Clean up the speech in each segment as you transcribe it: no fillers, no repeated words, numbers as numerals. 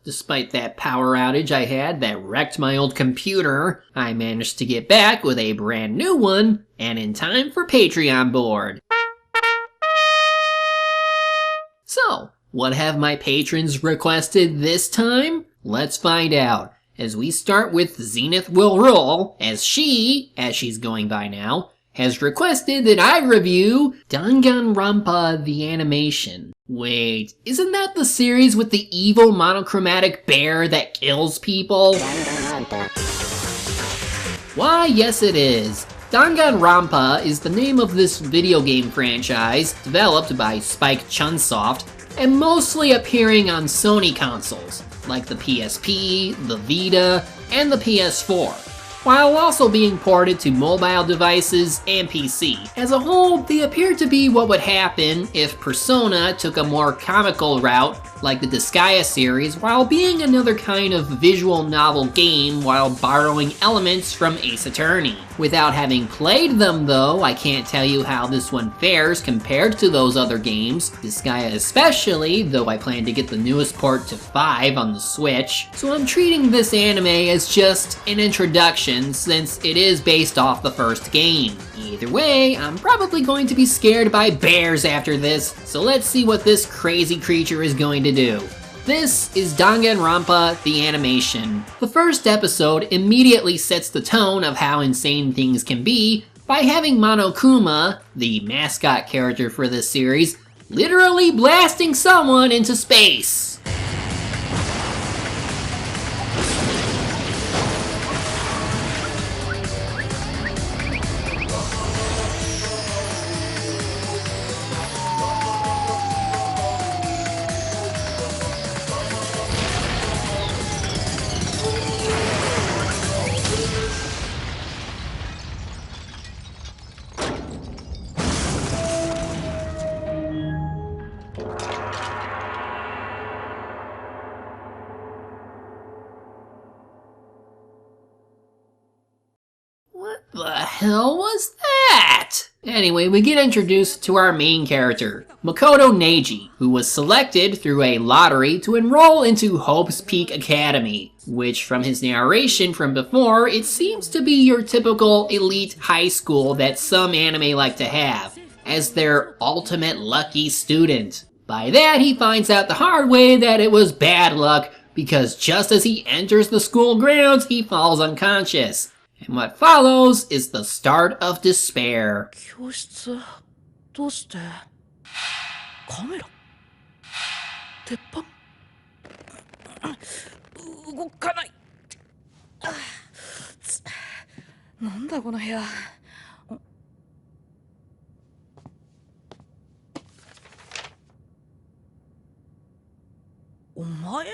Despite that power outage I had that wrecked my old computer, I managed to get back with a brand new one, and in time for Patreon board. So, what have my patrons requested this time? Let's find out, as we start with Zenith Will Roll, as she's going by now, has requested that I review Danganronpa the animation. Wait, isn't that the series with the evil monochromatic bear that kills people? Why, yes it is. Danganronpa is the name of this video game franchise developed by Spike Chunsoft and mostly appearing on Sony consoles like the PSP, the Vita, and the PS4, while also being ported to mobile devices and PC. As a whole, they appear to be what would happen if Persona took a more comical route like the Disgaea series, while being another kind of visual novel game while borrowing elements from Ace Attorney. Without having played them though, I can't tell you how this one fares compared to those other games, Disgaea especially, though I plan to get the newest port to 5 on the Switch, so I'm treating this anime as just an introduction since it is based off the first game. Either way, I'm probably going to be scared by bears after this, so let's see what this crazy creature is going to do. This is Danganronpa the animation. The first episode immediately sets the tone of how insane things can be by having Monokuma, the mascot character for this series, literally blasting someone into space. What the hell was that? Anyway, we get introduced to our main character, Makoto Neji, who was selected through a lottery to enroll into Hope's Peak Academy, which from his narration from before, it seems to be your typical elite high school that some anime like to have, as their ultimate lucky student. By that, he finds out the hard way that it was bad luck, because just as he enters the school grounds, he falls unconscious. And what follows is the start of despair. 教室どうしてカメラ鉄板動かないなんだこの部屋お前ら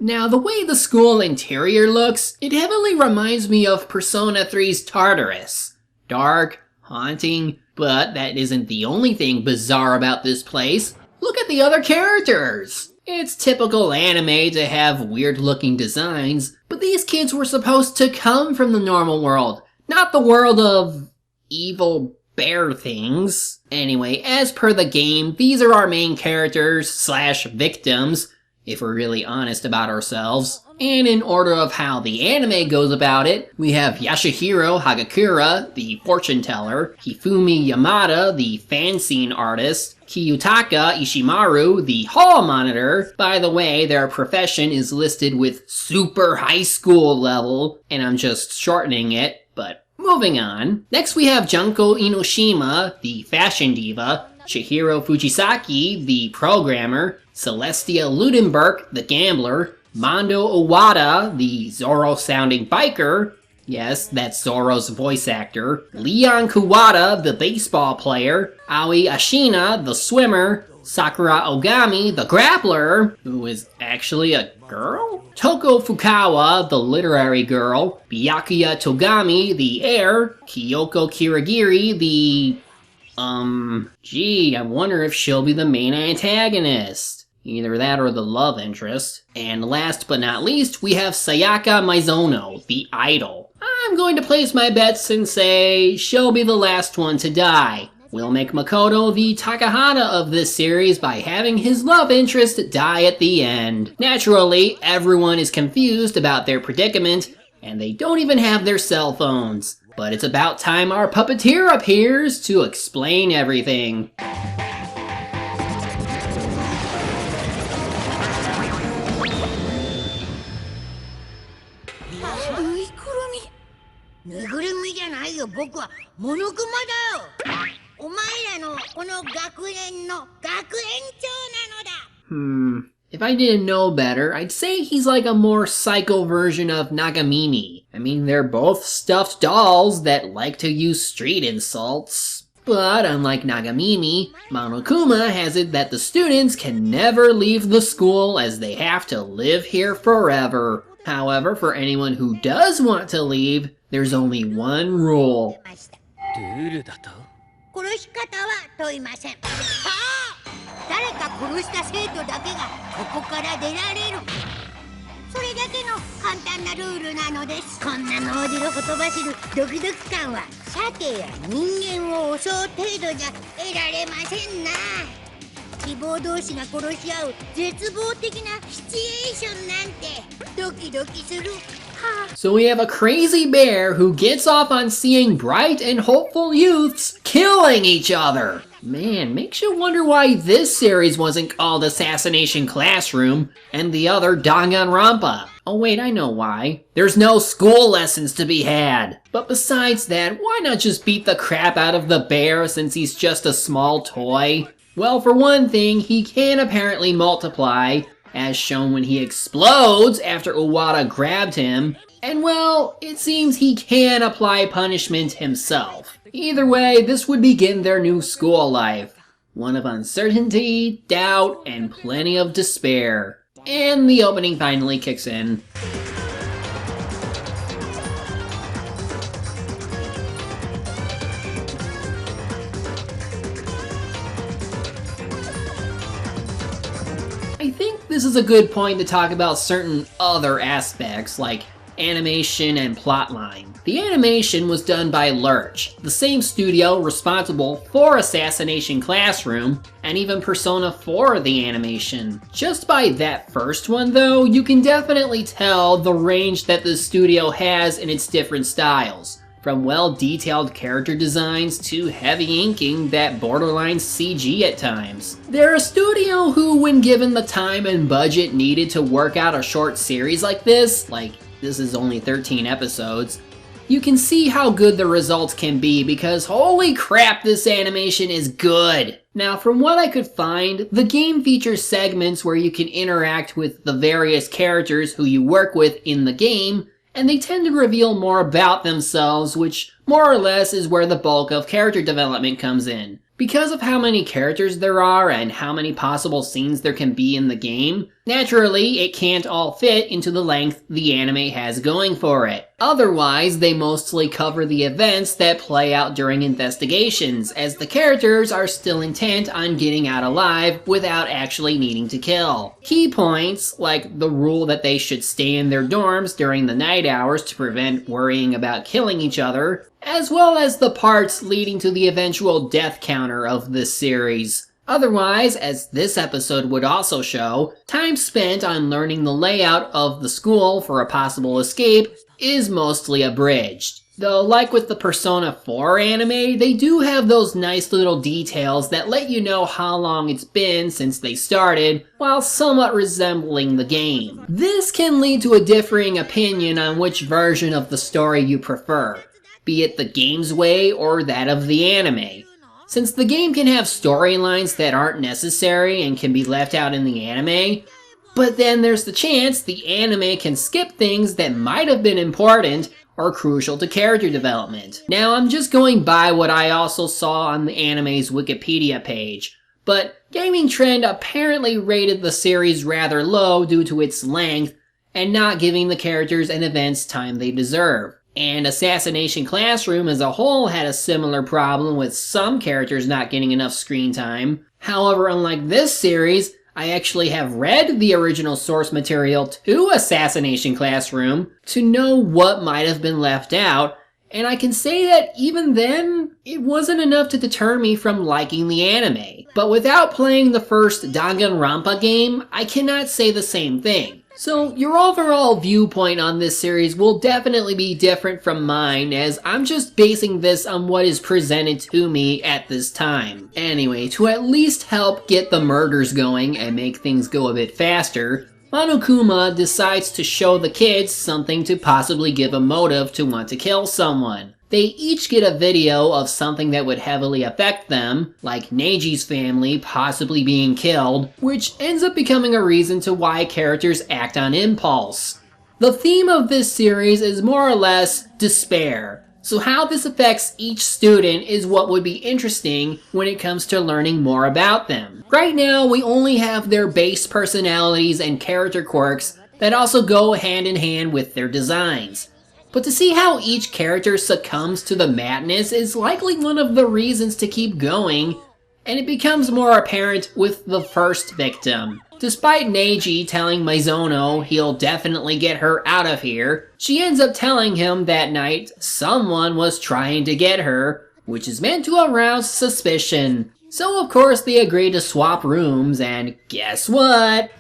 Now, the way the school interior looks, it heavily reminds me of Persona 3's Tartarus. Dark, haunting, but that isn't the only thing bizarre about this place. Look at the other characters! It's typical anime to have weird-looking designs, but these kids were supposed to come from the normal world, not the world of evil bear things. Anyway, as per the game, these are our main characters slash victims, if we're really honest about ourselves. And in order of how the anime goes about it, we have Yasuhiro Hagakura, the fortune teller, Hifumi Yamada, the fan scene artist, Kiyutaka Ishimaru, the hall monitor. By the way, their profession is listed with super high school level, and I'm just shortening it, but moving on. Next we have Junko Inoshima, the fashion diva, Chihiro Fujisaki, the programmer, Celestia Ludenberg, the gambler, Mondo Owada, the Zoro-sounding biker, yes, that's Zoro's voice actor, Leon Kuwata, the baseball player, Aoi Ashina, the swimmer, Sakura Ogami, the grappler, who is actually a girl, Toko Fukawa, the literary girl, Byakuya Togami, the heir, Kyoko Kirigiri, the... I wonder if she'll be the main antagonist. Either that or the love interest. And last but not least, we have Sayaka Maizono, the idol. I'm going to place my bets and say she'll be the last one to die. We'll make Makoto the Takahata of this series by having his love interest die at the end. Naturally, everyone is confused about their predicament, and they don't even have their cell phones. But it's about time our puppeteer appears to explain everything. ぬいぐるみじゃないよ、僕はモノクマだよ。お前らのこの学園の学園長なのだ。If I didn't know better, I'd say he's like a more psycho version of Nagamimi. I mean, they're both stuffed dolls that like to use street insults. But unlike Nagamimi, Monokuma has it that the students can never leave the school as they have to live here forever. However, for anyone who does want to leave, there's only one rule. 殺し方は問いません。誰か殺した生徒だけがここから出られる。それだけの簡単なルールなのです。こんな脳汁ほとばしるドキドキ感は鮭や人間を襲う程度じゃ得られませんな。希望同士が殺し合う絶望的なシチュエーションなんてドキドキする。So we have a crazy bear who gets off on seeing bright and hopeful youths killing each other. Man, makes you wonder why this series wasn't called Assassination Classroom and the other Danganronpa. Oh wait, I know why. There's no school lessons to be had. But besides that, why not just beat the crap out of the bear since he's just a small toy? Well, for one thing, he can apparently multiply, as shown when he explodes after Uwata grabbed him, and well, it seems he can apply punishment himself. Either way, this would begin their new school life. One of uncertainty, doubt, and plenty of despair. And the opening finally kicks in. I think this is a good point to talk about certain other aspects like animation and plotline. The animation was done by Lurch, the same studio responsible for Assassination Classroom and even Persona 4 the animation. Just by that first one though, you can definitely tell the range that the studio has in its different styles. From well-detailed character designs to heavy inking that borderlines CG at times. They're a studio who, when given the time and budget needed to work out a short series like this is only 13 episodes, you can see how good the results can be because holy crap, this animation is good! Now, from what I could find, the game features segments where you can interact with the various characters who you work with in the game, and they tend to reveal more about themselves, which more or less is where the bulk of character development comes in. Because of how many characters there are and how many possible scenes there can be in the game, naturally it can't all fit into the length the anime has going for it. Otherwise, they mostly cover the events that play out during investigations, as the characters are still intent on getting out alive without actually needing to kill. Key points, like the rule that they should stay in their dorms during the night hours to prevent worrying about killing each other, as well as the parts leading to the eventual death counter of this series. Otherwise, as this episode would also show, time spent on learning the layout of the school for a possible escape is mostly abridged. Though, like with the Persona 4 anime, they do have those nice little details that let you know how long it's been since they started, while somewhat resembling the game. This can lead to a differing opinion on which version of the story you prefer, be it the game's way or that of the anime. Since the game can have storylines that aren't necessary and can be left out in the anime, but then there's the chance the anime can skip things that might have been important or crucial to character development. Now, I'm just going by what I also saw on the anime's Wikipedia page, but Gaming Trend apparently rated the series rather low due to its length and not giving the characters and events time they deserve. And Assassination Classroom as a whole had a similar problem with some characters not getting enough screen time. However, unlike this series, I actually have read the original source material to Assassination Classroom to know what might have been left out, and I can say that even then, it wasn't enough to deter me from liking the anime. But without playing the first Danganronpa game, I cannot say the same thing. So your overall viewpoint on this series will definitely be different from mine, as I'm just basing this on what is presented to me at this time. Anyway, to at least help get the murders going and make things go a bit faster, Monokuma decides to show the kids something to possibly give a motive to want to kill someone. They each get a video of something that would heavily affect them, like Neiji's family possibly being killed, which ends up becoming a reason to why characters act on impulse. The theme of this series is more or less despair, so how this affects each student is what would be interesting when it comes to learning more about them. Right now, we only have their base personalities and character quirks that also go hand in hand with their designs. But to see how each character succumbs to the madness is likely one of the reasons to keep going, and it becomes more apparent with the first victim. Despite Neiji telling Mizono he'll definitely get her out of here, she ends up telling him that night someone was trying to get her, which is meant to arouse suspicion. So of course they agree to swap rooms, and guess what?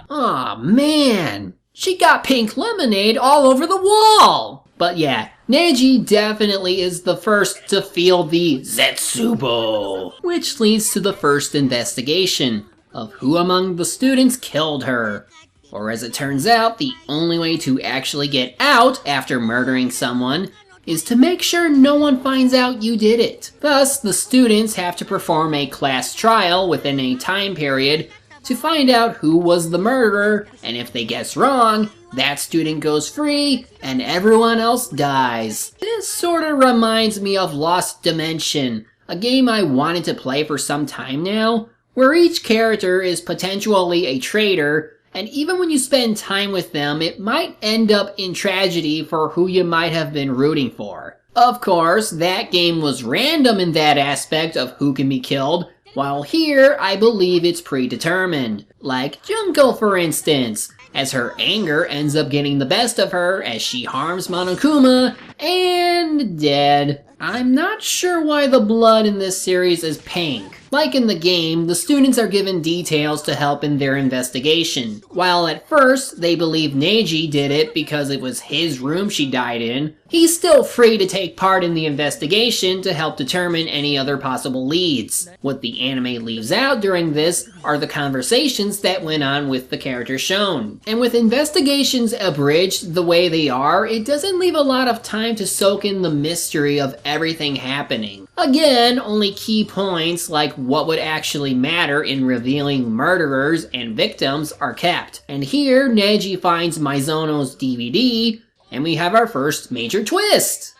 Aw, man! She got pink lemonade all over the wall! But yeah, Neji definitely is the first to feel the Zetsubo, which leads to the first investigation of who among the students killed her. Or as it turns out, the only way to actually get out after murdering someone is to make sure no one finds out you did it. Thus, the students have to perform a class trial within a time period to find out who was the murderer, and if they guess wrong, that student goes free and everyone else dies. This sorta reminds me of Lost Dimension, a game I wanted to play for some time now, where each character is potentially a traitor, and even when you spend time with them, it might end up in tragedy for who you might have been rooting for. Of course, that game was random in that aspect of who can be killed, while here, I believe it's predetermined. Like Junko, for instance, as her anger ends up getting the best of her as she harms Monokuma, and dead. I'm not sure why the blood in this series is pink. Like in the game, the students are given details to help in their investigation. While at first, they believe Neiji did it because it was his room she died in, he's still free to take part in the investigation to help determine any other possible leads. What the anime leaves out during this are the conversations that went on with the characters shown. And with investigations abridged the way they are, it doesn't leave a lot of time to soak in the mystery of everything happening. Again, only key points like what would actually matter in revealing murderers and victims are kept. And here, Neji finds Mizono's DVD, and we have our first major twist!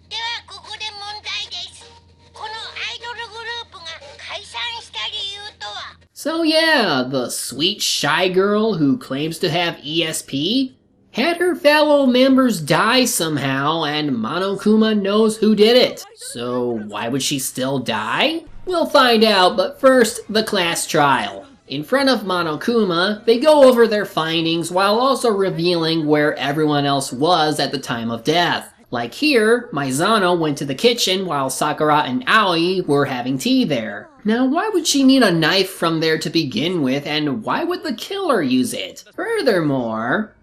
ではここで問題です。このアイドルグループが解散した理由とは? So yeah, the sweet shy girl who claims to have ESP had her fellow members die somehow, and Monokuma knows who did it. So why would she still die? We'll find out, but first, the class trial. In front of Monokuma, they go over their findings while also revealing where everyone else was at the time of death. Like here, Mizono went to the kitchen while Sakura and Aoi were having tea there. Now why would she need a knife from there to begin with, and why would the killer use it? Furthermore...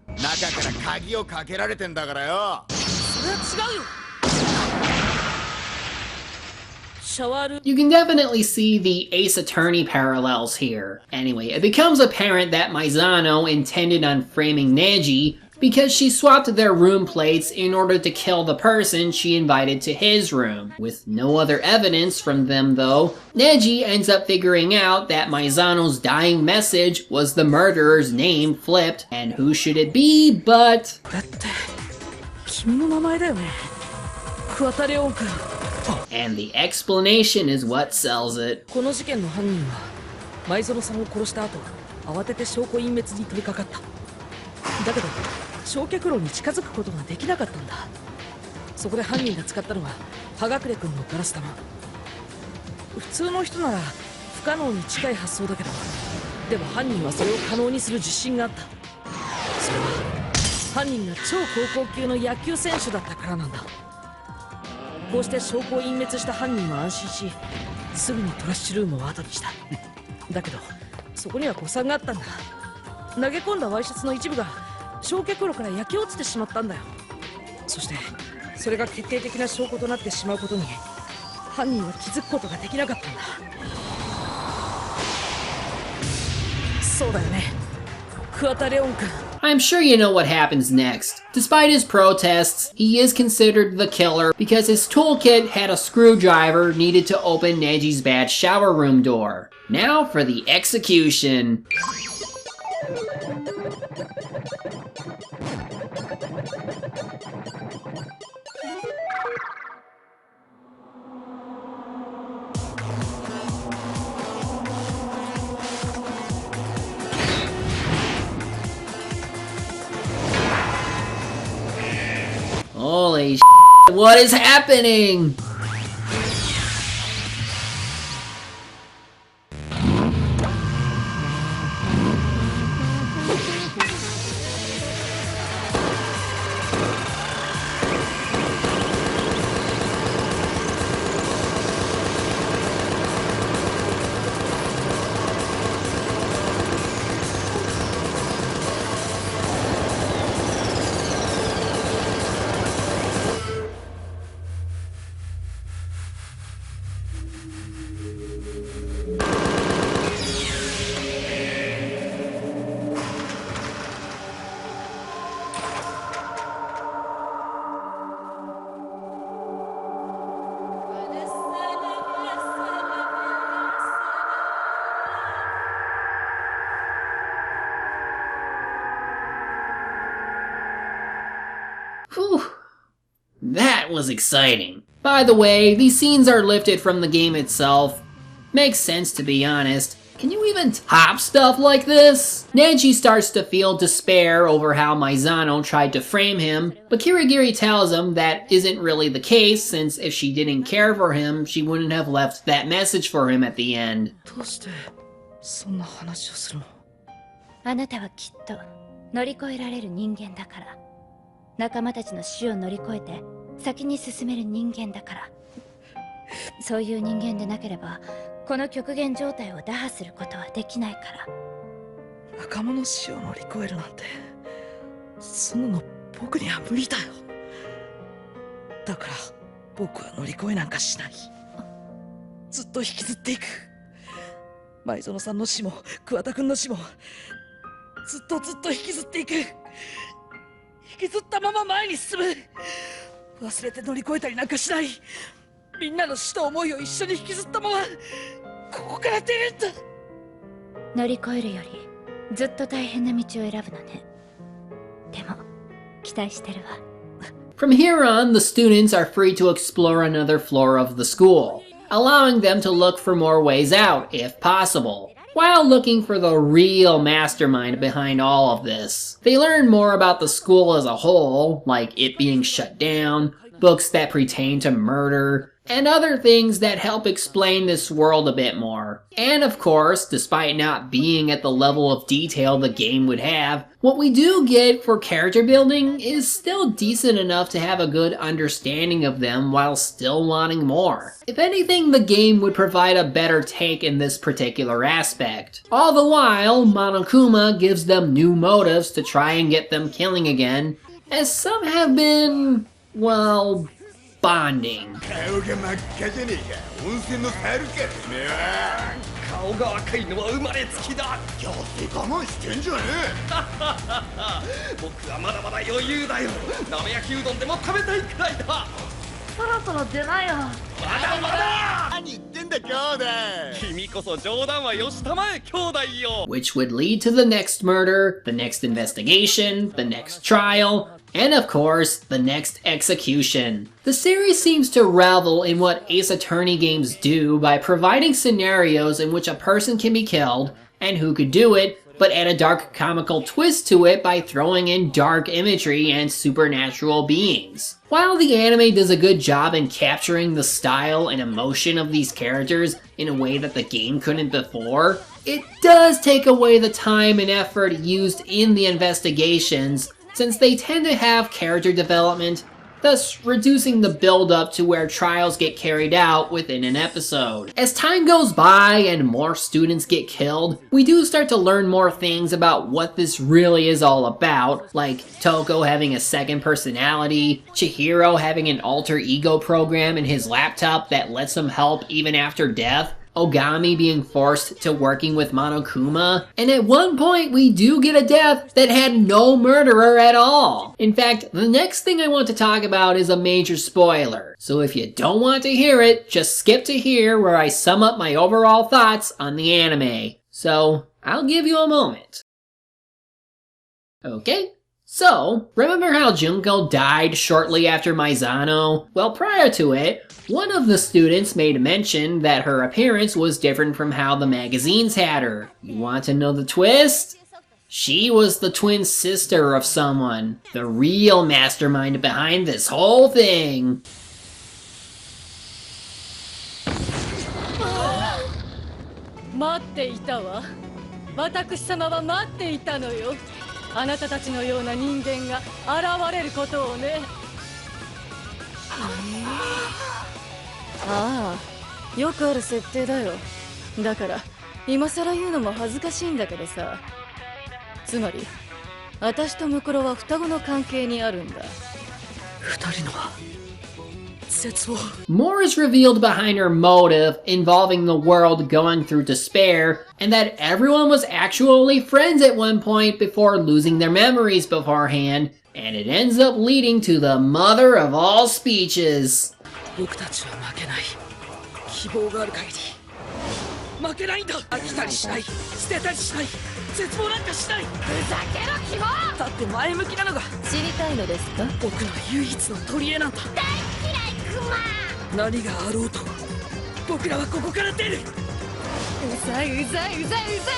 You can definitely see the Ace Attorney parallels here. Anyway, it becomes apparent that Mizono intended on framing Neji because she swapped their room plates in order to kill the person she invited to his room. With no other evidence from them though, Neji ends up figuring out that Maizano's dying message was the murderer's name flipped, and who should it be but... これって君の名前だよね、桑田レオン君。 And the explanation is what sells it. この事件の犯人は前園さんを殺した後、慌てて証拠隠滅に取り掛かった。だけど焼却炉に近づくことができなかったんだ。そこで犯人が使ったのは葉隠君のガラス玉。普通の人なら不可能に近い発想だけど、でも犯人はそれを可能にする自信があった。それは犯人が超高校級の野球選手だったからなんだ。こうして証拠を隠滅した犯人は安心し、すぐにトラッシュルームを後にした。だけどそこには誤算があったんだ。投げ込んだワイシャツの一部が焼却炉から焼け落ちてしまったんだよ。そしてそれが決定的な証拠となってしまうことに犯人は気づくことができなかったんだ。そうだよね、桑田レオン君。 I'm sure you know what happens next. Despite his protests, he is considered the killer because his toolkit had a screwdriver needed to open Neji's bad shower room door. Now for the execution. Holy shit, what is happening? Whew. That was exciting. By the way, these scenes are lifted from the game itself. Makes sense, to be honest. Can you even top stuff like this? Neji starts to feel despair over how Maizano tried to frame him, but Kirigiri tells him that isn't really the case, since if she didn't care for him, she wouldn't have left that message for him at the end. どうしてそんな話をするの？あなたはきっと乗り越えられる人間だから。仲間たちの死を乗り越えて先に進める人間だから。そういう人間でなければこの極限状態を打破することはできないから。仲間の死を乗り越えるなんて、そんなの僕には無理だよ。だから僕は乗り越えなんかしない。ずっと引きずっていく。前園さんの死も桑田君の死もずっと引きずっていく。引きずったまま前に進む。忘れて乗り越えたりなんかしない。みんなの死と思いを一緒に引きずったままここから出るんだ。乗り越えるよりずっと大変な道を選ぶのね。でも期待してるわ。 From here on, the students are free to explore another floor of the school, allowing them to look for more ways out, if possible, while looking for the real mastermind behind all of this. They learn more about the school as a whole, like it being shut down, books that pertain to murder, and other things that help explain this world a bit more. And of course, despite not being at the level of detail the game would have, what we do get for character building is still decent enough to have a good understanding of them while still wanting more. If anything, the game would provide a better take in this particular aspect. All the while, Monokuma gives them new motives to try and get them killing again, as some have been, well, bonding. 顔が真っ赤じゃねえか。温泉の猿かてめえは。顔が赤いのは生まれつきだ。行政官我慢してんじゃね僕はまだまだ余裕だよ。鍋焼きうどんでも食べたいくらいだ。そろそろ出なよ。まだまだ。何言ってんだ兄弟。君こそ冗談はよしたまえ兄弟よ。 Which would lead to the next murder, the next investigation, the next trial, and of course, the next execution. The series seems to revel in what Ace Attorney games do by providing scenarios in which a person can be killed, and who could do it, but add a dark comical twist to it by throwing in dark imagery and supernatural beings. While the anime does a good job in capturing the style and emotion of these characters in a way that the game couldn't before, it does take away the time and effort used in the investigations, since they tend to have character development, thus reducing the build-up to where trials get carried out within an episode. As time goes by and more students get killed, we do start to learn more things about what this really is all about, like Toko having a second personality, Chihiro having an alter ego program in his laptop that lets him help even after death, Ogami being forced to working with Monokuma, and at one point we do get a death that had no murderer at all. In fact, the next thing I want to talk about is a major spoiler, so if you don't want to hear it, just skip to here where I sum up my overall thoughts on the anime. So, I'll give you a moment. Okay. So, remember how Junko died shortly after Maizano? Well, prior to it, one of the students made mention that her appearance was different from how the magazines had her. You want to know the twist? She was the twin sister of someone, the real mastermind behind this whole thing. 待っていたわ。私様は待っていたのよ。あなたたちのような人間が現れることをね。ああ、よくある設定だよ。だから今さら言うのも恥ずかしいんだけどさ。つまり私とムクロは双子の関係にあるんだ。二人の絶望。 More is revealed behind her motive involving the world going through despair, and that everyone was actually friends at one point before losing their memories beforehand, and it ends up leading to the mother of all speeches. 僕たちは負けない。希望がある限り負けないんだ。飽きたりしない。捨てたりしない。絶望なんかしない。ふざけろ希望。だって前向きなのが知りたいのですか。僕の唯一の取り柄なんだ。大嫌いクマ。何があろうと僕らはここから出る。うざいうざいうざいうざいうざいうざい。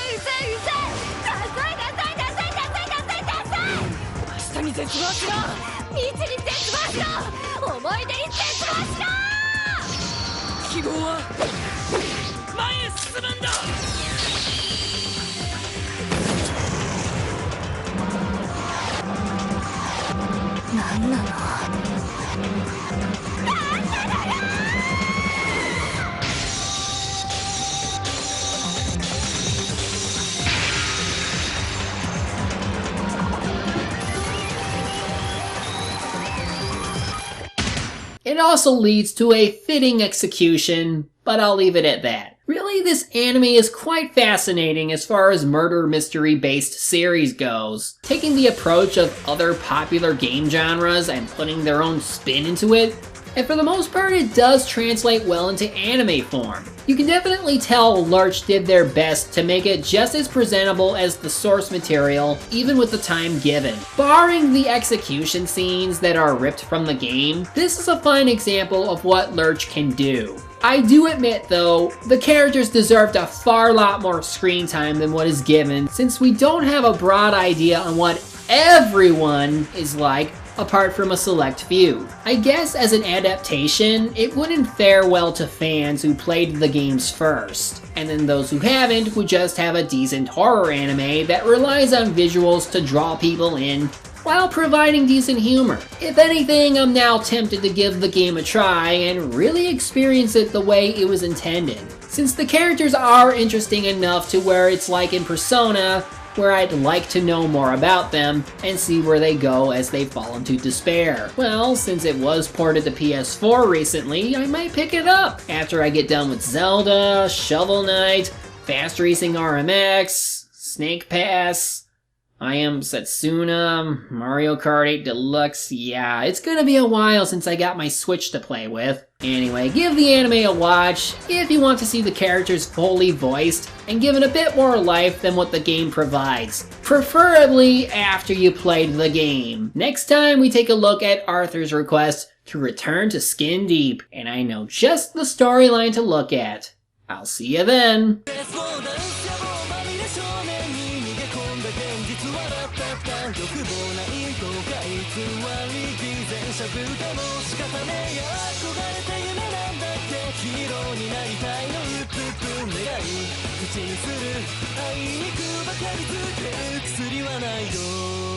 ダサいダサいダサいダサいダサいダサい。明日に絶望しろ。道に絶望しろ。思い出に絶望しろ。希望は前へ進むんだ。なんなの。It also leads to a fitting execution, but I'll leave it at that. Really, this anime is quite fascinating as far as murder mystery-based series goes. Taking the approach of other popular game genres and putting their own spin into it, and for the most part it does translate well into anime form. You can definitely tell Lurch did their best to make it just as presentable as the source material, even with the time given. Barring the execution scenes that are ripped from the game, this is a fine example of what Lurch can do. I do admit though, the characters deserved a far lot more screen time than what is given, since we don't have a broad idea on what everyone is like apart from a select few. I guess as an adaptation, it wouldn't fare well to fans who played the games first, and then those who haven't would just have a decent horror anime that relies on visuals to draw people in while providing decent humor. If anything, I'm now tempted to give the game a try and really experience it the way it was intended, since the characters are interesting enough to where it's like in Persona, where I'd like to know more about them and see where they go as they fall into despair. Well, since it was ported to PS4 recently, I might pick it up after I get done with Zelda, Shovel Knight, Fast Racing RMX, Snake Pass, I Am Setsuna, Mario Kart 8 Deluxe. Yeah, it's gonna be a while since I got my Switch to play with. Anyway, give the anime a watch if you want to see the characters fully voiced and given a bit more life than what the game provides. Preferably after you played the game. Next time we take a look at Arthur's request to return to Skin Deep, and I know just the storyline to look at. I'll see you then. 欲望ない後悔偽り偽善者ぶでも仕方ねえや憧れて夢なんだってヒーローになりたいのうつつ願い口にする愛にくばかりつける薬はないよ